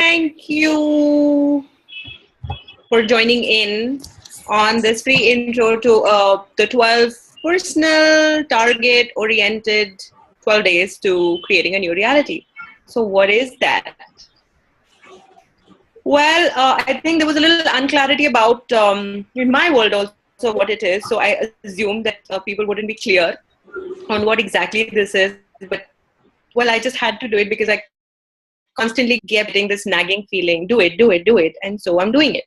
Thank you for joining in on this free intro to the 12 personal, target oriented 12 days to creating a new reality. So, what is that? Well, I think there was a little unclarity about in my world also what it is. So, I assumed that people wouldn't be clear on what exactly this is. But well, I just had to do it because I constantly kept getting this nagging feeling, do it, do it, do it. And so I'm doing it.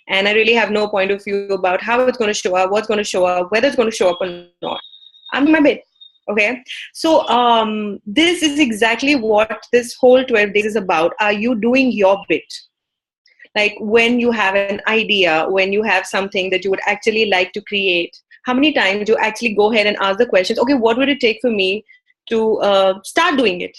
And I really have no point of view about how it's going to show up, what's going to show up, whether it's going to show up or not. I'm doing my bit. Okay. So this is exactly what this whole 12 days is about. Are you doing your bit? Like when you have an idea, when you have something that you would actually like to create, how many times you actually go ahead and ask the questions, okay, what would it take for me to start doing it?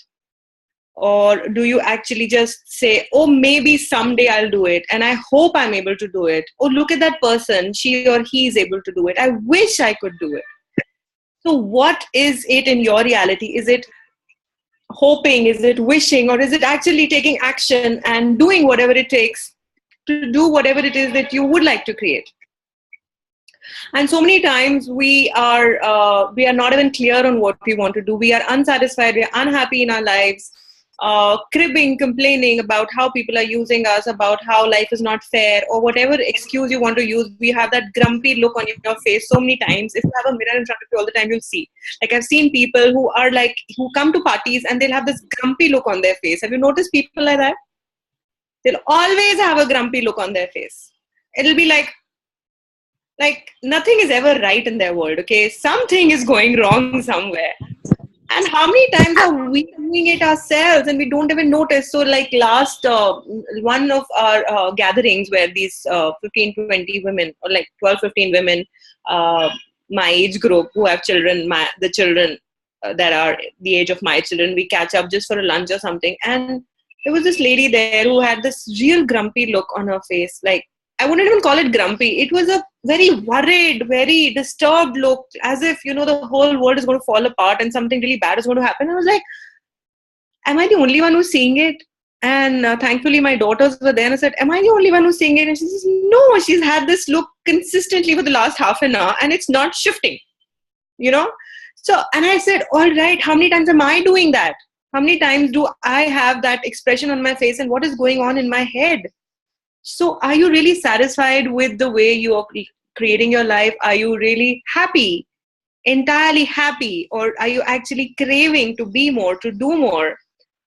Or do you actually just say, oh, maybe someday I'll do it and I hope I'm able to do it? Oh, look at that person, she or he is able to do it. I wish I could do it. So what is it in your reality? Is it hoping? Is it wishing? Or is it actually taking action and doing whatever it takes to do whatever it is that you would like to create? And so many times we are not even clear on what we want to do. We are unsatisfied. We are unhappy in our lives. Cribbing, complaining about how people are using us, about how life is not fair, or whatever excuse you want to use. We have that grumpy look on your face so many times. If you have a mirror in front of you all the time, you'll see. Like I've seen people who come to parties and they'll have this grumpy look on their face. Have you noticed people like that? They'll always have a grumpy look on their face. It'll be like nothing is ever right in their world. Okay, something is going wrong somewhere. And how many times are we doing it ourselves and we don't even notice? So like last one of our gatherings where these 15, 20 women or like 12, 15 women, my age group who have children, the children that are the age of my children, we catch up just for a lunch or something. And there was this lady there who had this real grumpy look on her face. Like I wouldn't even call it grumpy. It was a very worried, very disturbed look, as if, the whole world is going to fall apart and something really bad is going to happen. I was like, am I the only one who's seeing it? And thankfully, my daughters were there and I said, am I the only one who's seeing it? And she says, no, she's had this look consistently for the last half an hour and it's not shifting, So, and I said, all right, how many times am I doing that? How many times do I have that expression on my face and what is going on in my head? So are you really satisfied with the way you are creating your life? Are you really happy, entirely happy? Or are you actually craving to be more, to do more?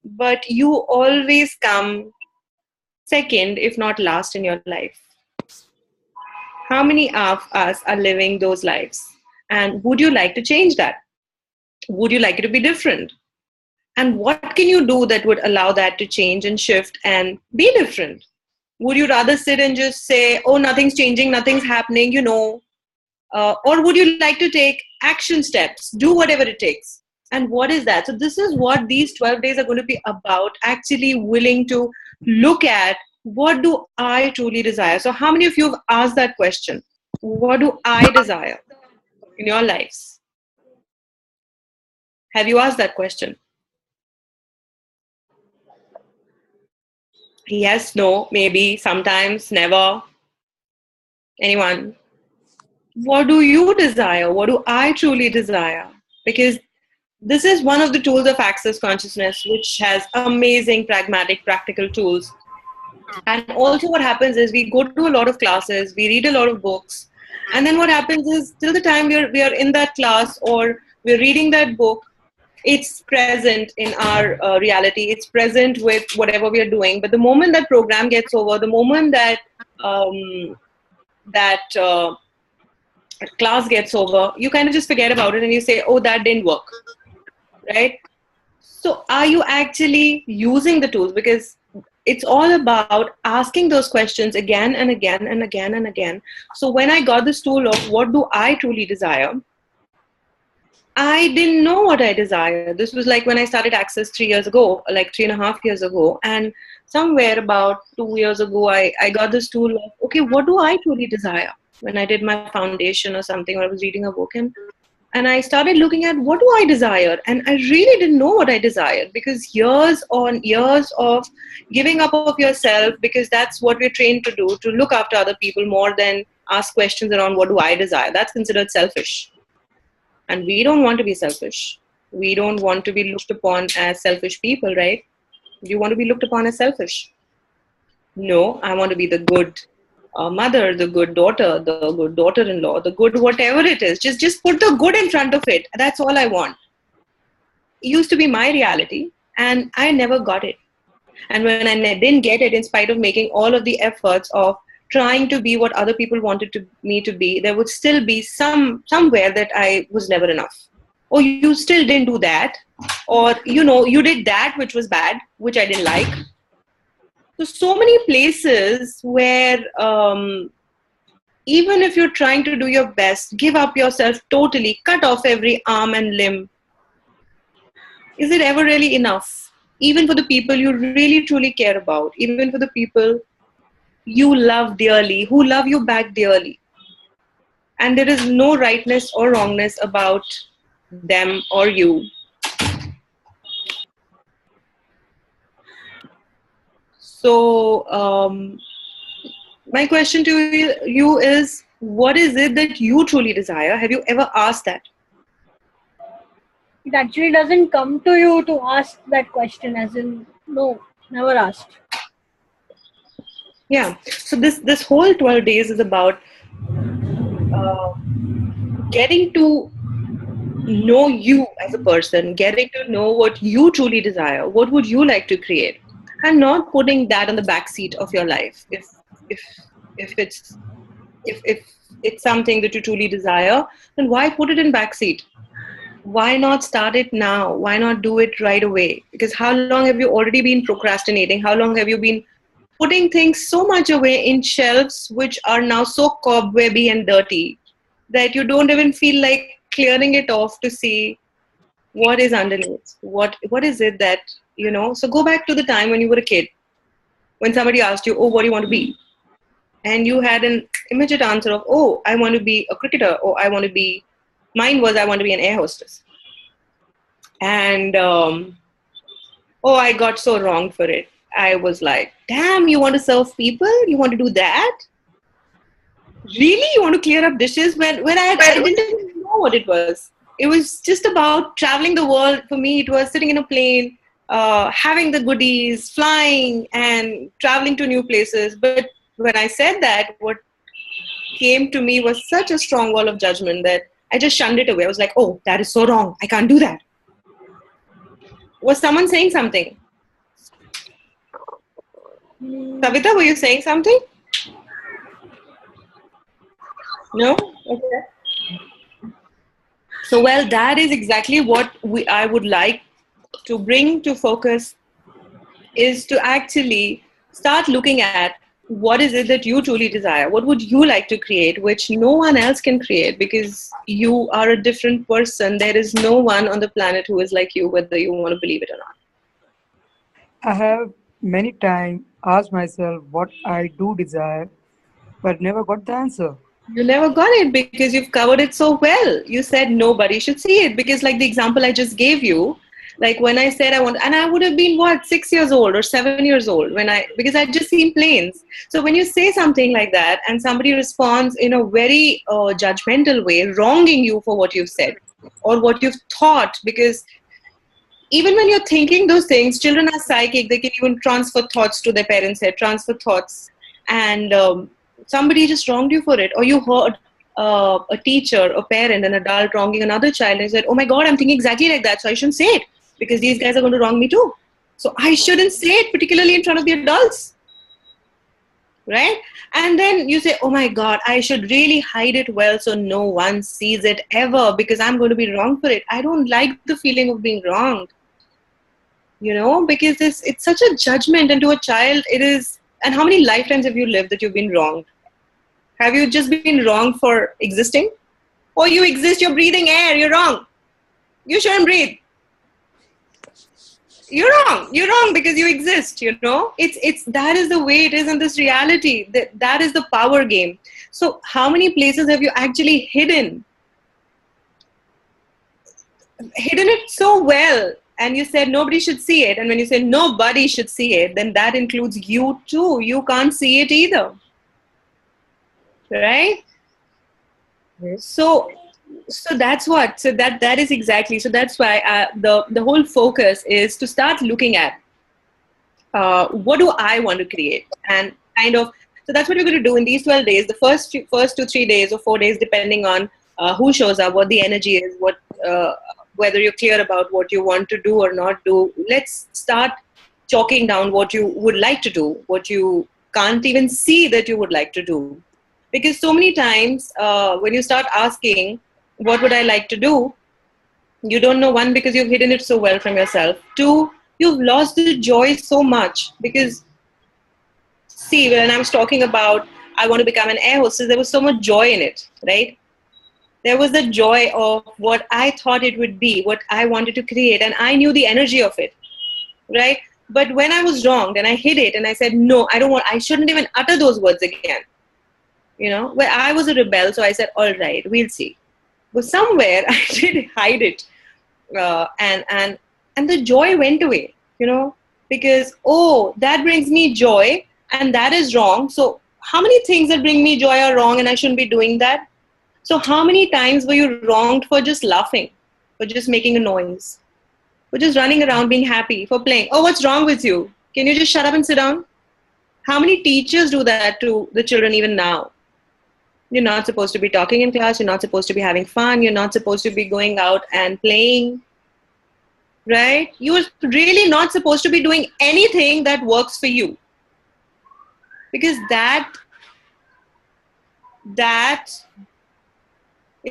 But you always come second, if not last in your life. How many of us are living those lives? And would you like to change that? Would you like it to be different? And what can you do that would allow that to change and shift and be different? Would you rather sit and just say, oh, nothing's changing, nothing's happening, or would you like to take action steps, do whatever it takes? And what is that? So this is what these 12 days are going to be about, actually willing to look at what do I truly desire? So how many of you have asked that question? What do I desire in your lives? Have you asked that question? Yes, no, maybe, sometimes, never. Anyone? What do you desire? What do I truly desire? Because this is one of the tools of access consciousness, which has amazing, pragmatic, practical tools. And also what happens is we go to a lot of classes, we read a lot of books. And then what happens is till the time we are in that class or we're reading that book, it's present in our reality. It's present with whatever we are doing. But the moment that program gets over, the moment that class gets over, you kind of just forget about it and you say, oh, that didn't work, right? So are you actually using the tools? Because it's all about asking those questions again and again and again and again. So when I got this tool of what do I truly desire, I didn't know what I desire. This was like when I started Access 3 years ago, like 3.5 years ago. And somewhere about 2 years ago, I got this tool of, okay, what do I truly desire? When I did my foundation or something, or I was reading a book, and And I started looking at what do I desire, and I really didn't know what I desired, because years on years of giving up of yourself, because that's what we're trained to do, to look after other people more than ask questions around what do I desire. That's considered selfish, and we don't want to be selfish. We don't want to be looked upon as selfish people, right? You want to be looked upon as selfish. No, I want to be the good mother, the good daughter, the good daughter-in-law, the good whatever it is. Just put the good in front of it. That's all I want. It used to be my reality, and I never got it. And when I didn't get it, in spite of making all of the efforts of trying to be what other people wanted me to be, there would still be somewhere that I was never enough. Or you still didn't do that, or you did that which was bad, which I didn't like. So many places where even if you're trying to do your best, give up yourself totally, cut off every arm and limb, is it ever really enough? Even for the people you really truly care about, even for the people you love dearly, who love you back dearly. And there is no rightness or wrongness about them or you. So, my question to you is, what is it that you truly desire? Have you ever asked that? It actually doesn't come to you to ask that question, as in, no, never asked. Yeah. So this whole 12 days is about getting to know you as a person, getting to know what you truly desire, what would you like to create, and not putting that on the back seat of your life. If if it's if it's something that you truly desire, then why put it in backseat? Why not start it now? Why not do it right away? Because how long have you already been procrastinating? How long have you been putting things so much away in shelves which are now so cobwebby and dirty that you don't even feel like clearing it off to see what is underneath? What is it that, So go back to the time when you were a kid, when somebody asked you, oh, what do you want to be? And you had an immediate answer of, oh, I want to be a cricketer, or mine was, I want to be an air hostess. And, oh, I got so wrong for it. I was like, damn, you want to serve people? You want to do that? Really? You want to clear up dishes? When I didn't even know what it was. It was just about traveling the world. For me, it was sitting in a plane, having the goodies, flying and traveling to new places. But when I said that, what came to me was such a strong wall of judgment that I just shunned it away. I was like, oh, that is so wrong. I can't do that. Was someone saying something? Savita, were you saying something? No? Okay. So, well, that is exactly what I would like to bring to focus, is to actually start looking at what is it that you truly desire? What would you like to create, which no one else can create, because you are a different person. There is no one on the planet who is like you, whether you want to believe it or not. I have many times asked myself what I do desire, but never got the answer. You never got it because you've covered it so well. You said nobody should see it, because like the example I just gave you, like when I said I want, and I would have been what, 6 years old or 7 years old because I'd just seen planes. So when you say something like that and somebody responds in a very judgmental way, wronging you for what you've said or what you've thought, because even when you're thinking those things, children are psychic. They can even transfer thoughts to their parents' head, transfer thoughts. And somebody just wronged you for it. Or you heard a teacher, a parent, an adult wronging another child, and you said, oh my God, I'm thinking exactly like that, so I shouldn't say it because these guys are going to wrong me too. So I shouldn't say it, particularly in front of the adults. Right? And then you say, oh my God, I should really hide it well so no one sees it ever because I'm going to be wrong for it. I don't like the feeling of being wronged. Because it's such a judgment, and to a child it is. And how many lifetimes have you lived that you've been wronged? Have you just been wrong for existing? Or you exist, you're breathing air, you're wrong. You shouldn't breathe. You're wrong because you exist. It's that is the way it is in this reality. That is the power game. So how many places have you actually hidden hidden it so well, and you said nobody should see it, and when you say nobody should see it, then that includes you too. You can't see it either, right? Yes. So that's what, so that is exactly, so that's why the whole focus is to start looking at what do I want to create, and kind of, so that's what we're going to do in these 12 days, the first 2 3 days or 4 days, depending on who shows up, what the energy is, what whether you're clear about what you want to do or not do. Let's start chalking down what you would like to do, what you can't even see that you would like to do. Because so many times when you start asking, what would I like to do? You don't know, one, because you've hidden it so well from yourself. Two, you've lost the joy so much. Because, see, when I was talking about I want to become an air hostess, there was so much joy in it, right? There was the joy of what I thought it would be, what I wanted to create, and I knew the energy of it, right? But when I was wrong, then I hid it and I said, no, I don't want, I shouldn't even utter those words again. Where I was a rebel, so I said, all right, we'll see. But somewhere I did hide it, and the joy went away, because, oh, that brings me joy and that is wrong. So how many things that bring me joy are wrong and I shouldn't be doing that? So how many times were you wronged for just laughing, for just making a noise, for just running around being happy, for playing? Oh, what's wrong with you? Can you just shut up and sit down? How many teachers do that to the children even now? You're not supposed to be talking in class. You're not supposed to be having fun. You're not supposed to be going out and playing, right? You're really not supposed to be doing anything that works for you, because that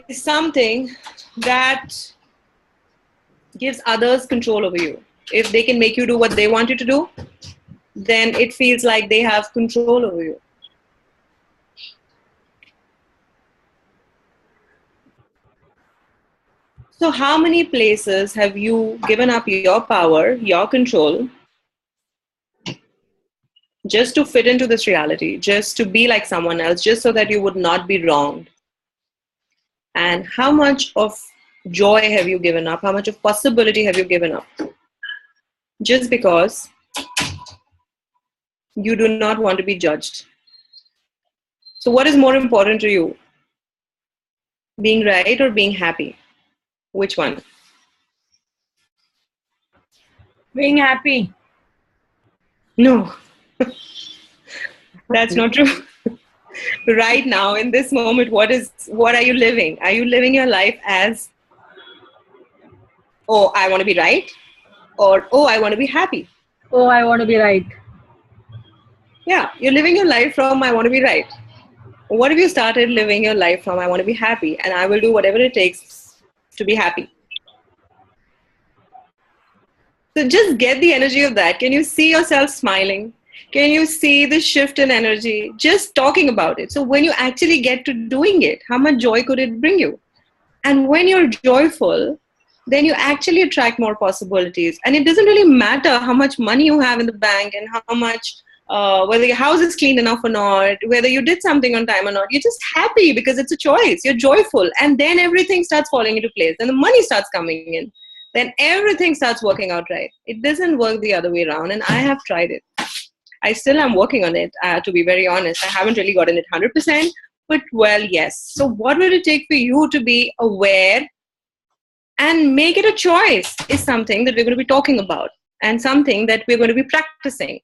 is something that gives others control over you. If they can make you do what they want you to do, then it feels like they have control over you. So how many places have you given up your power, your control, just to fit into this reality, just to be like someone else, just so that you would not be wronged? And how much of joy have you given up? How much of possibility have you given up? Just because you do not want to be judged. So what is more important to you? Being right or being happy? Which one? Being happy. No, that's not true. Right now, in this moment, what are you living? Are you living your life as, oh, I want to be right, or, oh, I want to be happy? Oh, I want to be right. Yeah, you're living your life from I want to be right. What if you started living your life from I want to be happy, and I will do whatever it takes to be happy? So just get the energy of that. Can you see yourself smiling? Can you see the shift in energy? Just talking about it. So when you actually get to doing it, how much joy could it bring you? And when you're joyful, then you actually attract more possibilities. And it doesn't really matter how much money you have in the bank and how much, whether your house is clean enough or not, whether you did something on time or not. You're just happy because it's a choice. You're joyful. And then everything starts falling into place. Then the money starts coming in. Then everything starts working out right. It doesn't work the other way around. And I have tried it. I still am working on it, to be very honest. I haven't really gotten it 100%. But, well, yes. So what will it take for you to be aware and make it a choice is something that we're going to be talking about, and something that we're going to be practicing.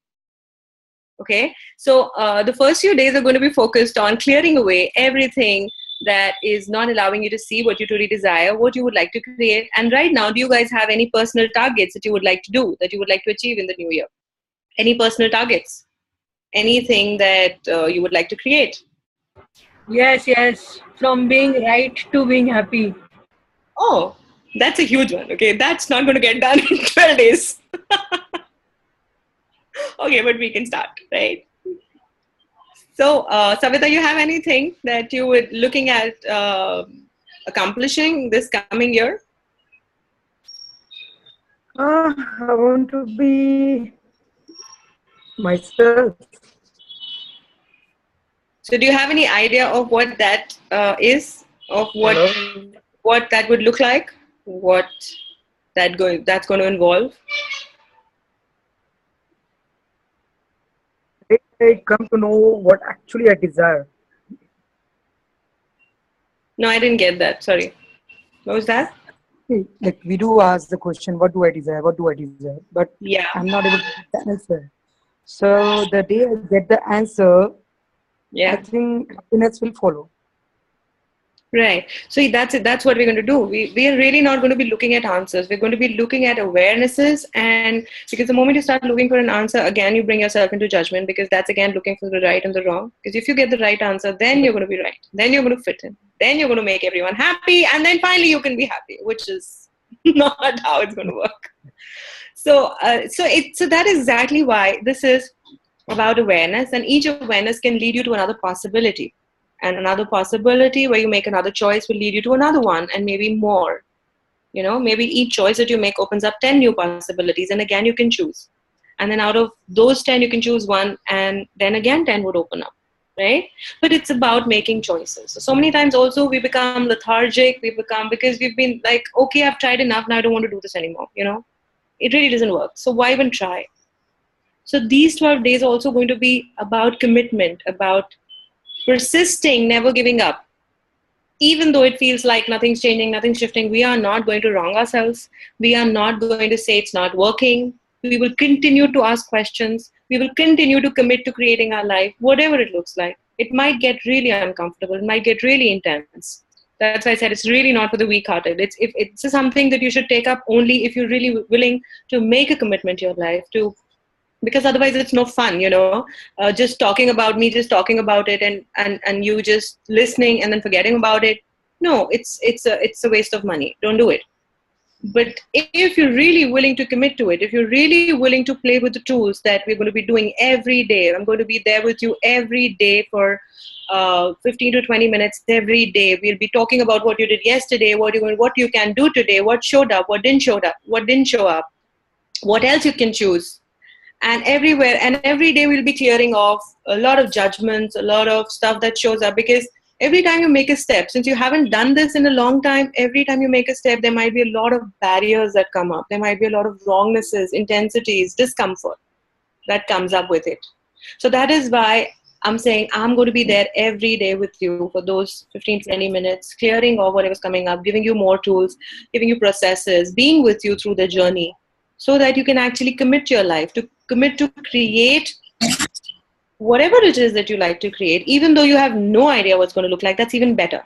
Okay. So the first few days are going to be focused on clearing away everything that is not allowing you to see what you truly desire, what you would like to create. And right now, do you guys have any personal targets that you would like to do, that you would like to achieve in the new year? Any personal targets? Anything that you would like to create? Yes, yes. From being right to being happy. Oh, that's a huge one. Okay, that's not going to get done in 12 days. Okay, but we can start, right? So, Savita, you have anything that you would looking at accomplishing this coming year? I want to be myself. So, do you have any idea of what that is, of Hello. what that would look like? what that's going to involve. I come to know what actually I desire. No, I didn't get that. Sorry. What was that? Like we do ask the question, what do I desire? What do I desire? But Yeah. I'm not able to get the answer. So the day I get the answer, I Yeah. think happiness will follow. Right. So that's it. That's what we're going to do. We are really not going to be looking at answers. We're going to be looking at awarenesses. And because the moment you start looking for an answer, again, you bring yourself into judgment, because that's again looking for the right and the wrong. Because if you get the right answer, then you're going to be right. Then you're going to fit in. Then you're going to make everyone happy. And then finally you can be happy, which is not how it's going to work. So that is exactly why this is about awareness, and each awareness can lead you to another possibility, and another possibility where you make another choice will lead you to another one, and maybe more. Maybe each choice that you make opens up 10 new possibilities, and again you can choose. And then out of those 10 you can choose one, and then again 10 would open up, right? But it's about making choices. So many times also we become lethargic, because we've been like, okay, I've tried enough, now I don't want to do this anymore. It really doesn't work, so why even try? So these 12 days are also going to be about commitment, about persisting, never giving up. Even though it feels like nothing's changing, nothing's shifting, we are not going to wrong ourselves. We are not going to say it's not working. We will continue to ask questions. We will continue to commit to creating our life, whatever it looks like. It might get really uncomfortable. It might get really intense. That's why I said it's really not for the weak-hearted. It's something that you should take up only if you're really willing to make a commitment to your life, because otherwise it's no fun. Just talking about me, just talking about it, and you just listening and then forgetting about it. No, it's a waste of money. Don't do it. But if you're really willing to commit to it, if you're really willing to play with the tools that we're going to be doing every day, I'm going to be there with you every day for 15 to 20 minutes every day. We'll be talking about what you did yesterday, what you can do today, what showed up, what didn't show up, what else you can choose. And everywhere and every day we'll be clearing off a lot of judgments, a lot of stuff that shows up, because every time you make a step, since you haven't done this in a long time, every time you make a step there might be a lot of barriers that come up. There might be a lot of wrongnesses, intensities, discomfort that comes up with it. So that is why I'm saying I'm going to be there every day with you for those 15-20 minutes, clearing off whatever's coming up, giving you more tools, giving you processes, being with you through the journey, so that you can actually commit your life, to commit to create whatever it is that you like to create, even though you have no idea what's going to look like. That's even better.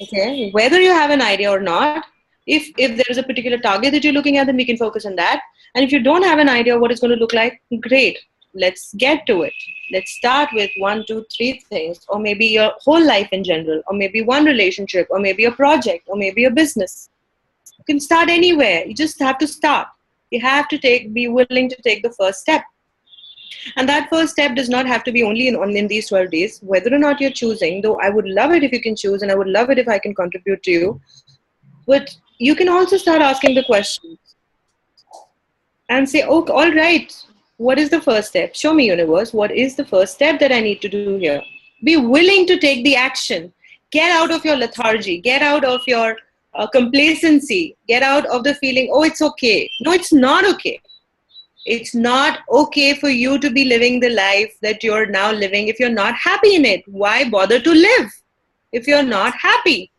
Okay, whether you have an idea or not, if there is a particular target that you're looking at, then we can focus on that. And if you don't have an idea what it's going to look like, great, let's get to it. Let's start with 1, 2, 3 things, or maybe your whole life in general, or maybe one relationship, or maybe a project, or maybe a business. You can start anywhere. You just have to start. You have to be willing to take the first step. And that first step does not have to be only in these 12 days, whether or not you're choosing, though I would love it if you can choose, and I would love it if I can contribute to you. But you can also start asking the questions and say, okay, all right, what is the first step? Show me, universe, what is the first step that I need to do here? Be willing to take the action. Get out of your lethargy. Get out of your complacency. Get out of the feeling, oh, it's okay. No, it's not okay. It's not okay for you to be living the life that you're now living if you're not happy in it. Why bother to live if you're not happy?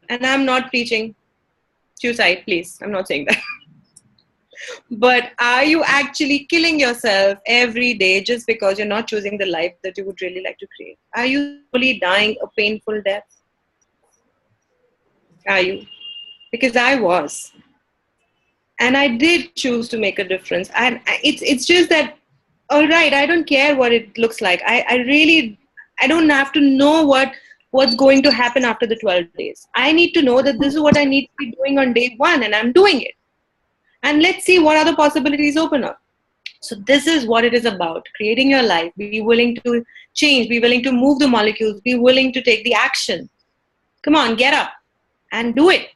And I'm not preaching suicide, please. I'm not saying that. But are you actually killing yourself every day just because you're not choosing the life that you would really like to create? Are you slowly dying a painful death? Are you? Because I was. And I did choose to make a difference. And it's just that, all right, I don't care what it looks like. I don't have to know what's going to happen after the 12 days. I need to know that this is what I need to be doing on day 1, and I'm doing it. And let's see what other possibilities open up. So this is what it is about: creating your life. Be willing to change, be willing to move the molecules, be willing to take the action. Come on, get up and do it.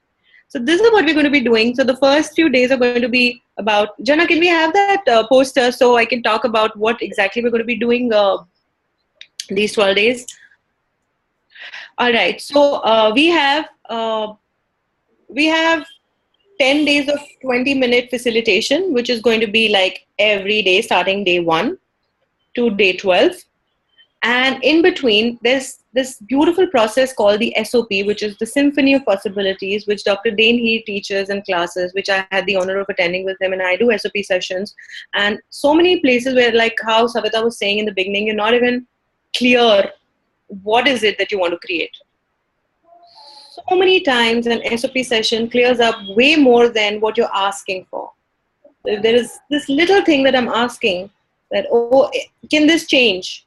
So this is what we're going to be doing. So the first few days are going to be about, Jana, can we have that poster so I can talk about what exactly we're going to be doing these 12 days? All right. So we have we have 10 days of 20-minute facilitation, which is going to be like every day starting day 1 to day 12. And in between, there's this beautiful process called the SOP, which is the Symphony of Possibilities, which Dr. Dane he teaches in classes, which I had the honor of attending with him, and I do SOP sessions. And so many places where, like how Shweta was saying in the beginning, you're not even clear what is it that you want to create. So many times an SOP session clears up way more than what you're asking for. If there is this little thing that I'm asking, that, oh, can this change?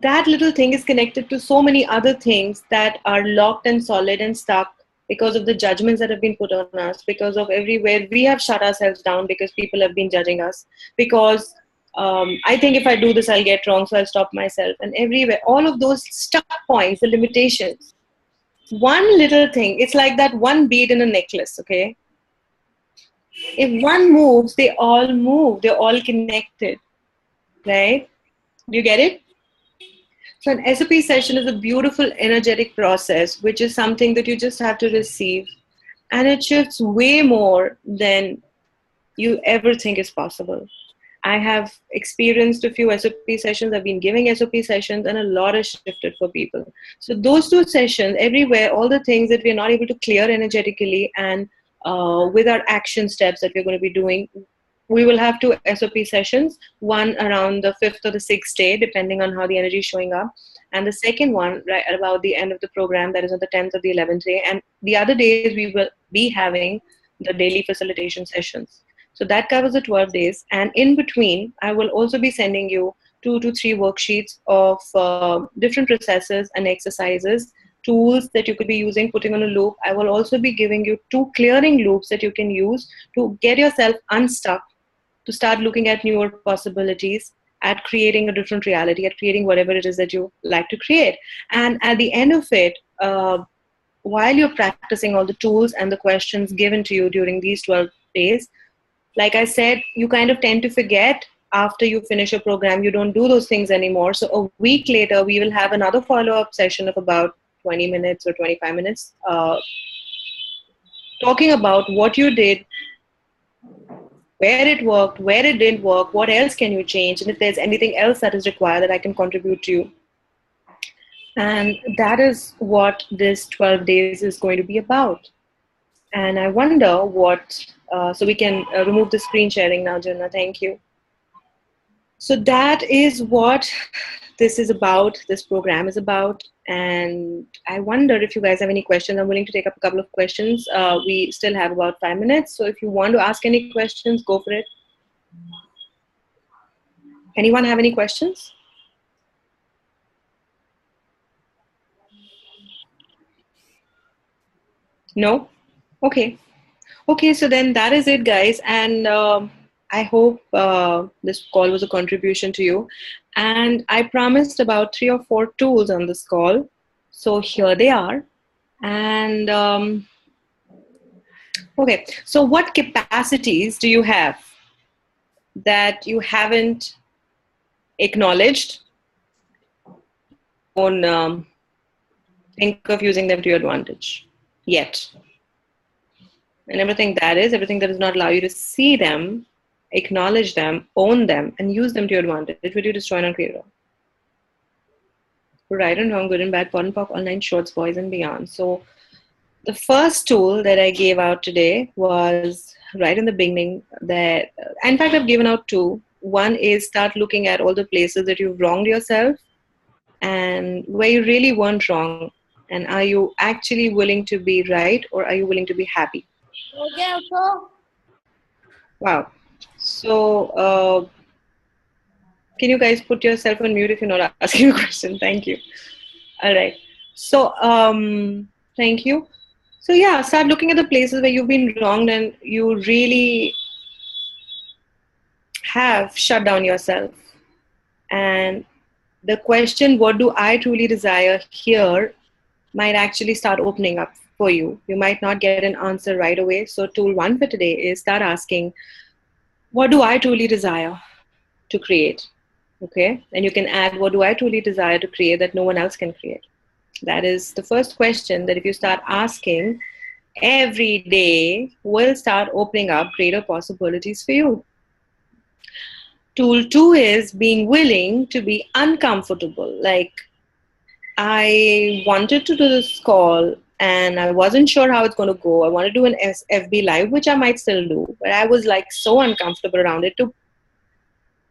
That little thing is connected to so many other things that are locked and solid and stuck because of the judgments that have been put on us, because of everywhere we have shut ourselves down because people have been judging us, because I think if I do this, I'll get wrong, so I'll stop myself. And everywhere, all of those stuck points, the limitations. One little thing, it's like that one bead in a necklace, okay? If one moves, they all move, they're all connected, right? Do you get it? So an SOP session is a beautiful energetic process, which is something that you just have to receive. And it shifts way more than you ever think is possible. I have experienced a few SOP sessions. I've been giving SOP sessions, and a lot has shifted for people. So those 2 sessions, everywhere, all the things that we're not able to clear energetically, and with our action steps that we're going to be doing, we will have 2 SOP sessions, one around the 5th or the 6th day, depending on how the energy is showing up. And the second one, right about the end of the program, that is on the 10th or the 11th day. And the other days, we will be having the daily facilitation sessions. So that covers the 12 days. And in between, I will also be sending you 2 to 3 worksheets of different processes and exercises, tools that you could be using, putting on a loop. I will also be giving you 2 clearing loops that you can use to get yourself unstuck, to start looking at newer possibilities, at creating a different reality, at creating whatever it is that you like to create. And at the end of it, while you're practicing all the tools and the questions given to you during these 12 days, like I said, you kind of tend to forget after you finish a program. You don't do those things anymore. So a week later, we will have another follow-up session of about 20 minutes or 25 minutes, talking about what you did, where it worked, where it didn't work, what else can you change, and if there's anything else that is required that I can contribute to you. And that is what this 12 days is going to be about. And I wonder what, so we can remove the screen sharing now, Jenna, thank you. So that is what this is about, this program is about. And I wonder if you guys have any questions. I'm willing to take up a couple of questions. We still have about 5 minutes. So if you want to ask any questions, go for it. Anyone have any questions? No? Okay. Okay, so then that is it, guys. And I hope this call was a contribution to you. And I promised about 3 or 4 tools on this call. So here they are. And okay, so what capacities do you have that you haven't acknowledged? Don't think of using them to your advantage yet. And everything that does not allow you to see them, acknowledge them, own them, and use them to your advantage, will you destroy and uncreate? Right and wrong, good and bad, POD and POC, online, shorts, boys, and beyond. So the first tool that I gave out today was right in the beginning. That, in fact, I've given out 2. One is start looking at all the places that you've wronged yourself and where you really weren't wrong. And are you actually willing to be right, or are you willing to be happy? Okay. Wow. So can you guys put yourself on mute if you're not asking a question? Thank you. All right. So thank you. So yeah, start looking at the places where you've been wronged and you really have shut down yourself. And the question, what do I truly desire here, might actually start opening up for you. You might not get an answer right away. So tool 1 for today is start asking, what do I truly desire to create? Okay. And you can add, what do I truly desire to create that no one else can create? That is the first question that if you start asking, every day will start opening up greater possibilities for you. Tool two is being willing to be uncomfortable. Like, I wanted to do this call and I wasn't sure how it's going to go. I want to do an FB live, which I might still do, but I was like so uncomfortable around it to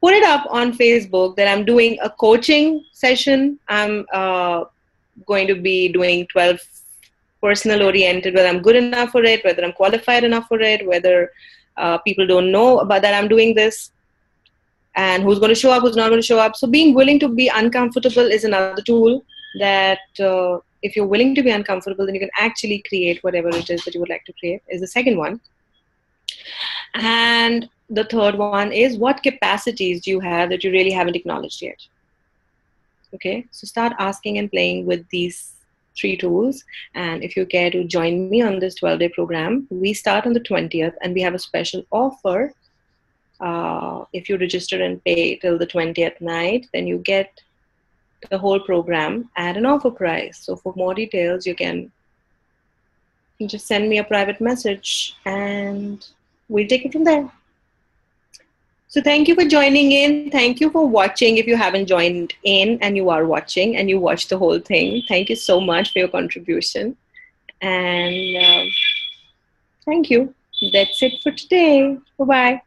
put it up on Facebook that I'm doing a coaching session. I'm going to be doing 12 personal oriented, whether I'm good enough for it, whether I'm qualified enough for it, whether people don't know about that I'm doing this, and who's going to show up, who's not going to show up. So being willing to be uncomfortable is another tool that if you're willing to be uncomfortable, then you can actually create whatever it is that you would like to create, is the second one. And the third one is, what capacities do you have that you really haven't acknowledged yet? Okay, so start asking and playing with these three tools. And if you care to join me on this 12-day program, we start on the 20th and we have a special offer. If you register and pay till the 20th night, then you get the whole program at an offer price. So for more details, you can just send me a private message and we'll take it from there. So thank you for joining in. Thank you for watching. If you haven't joined in and you are watching and you watched the whole thing, thank you so much for your contribution. And thank you. That's it for today. Bye-bye.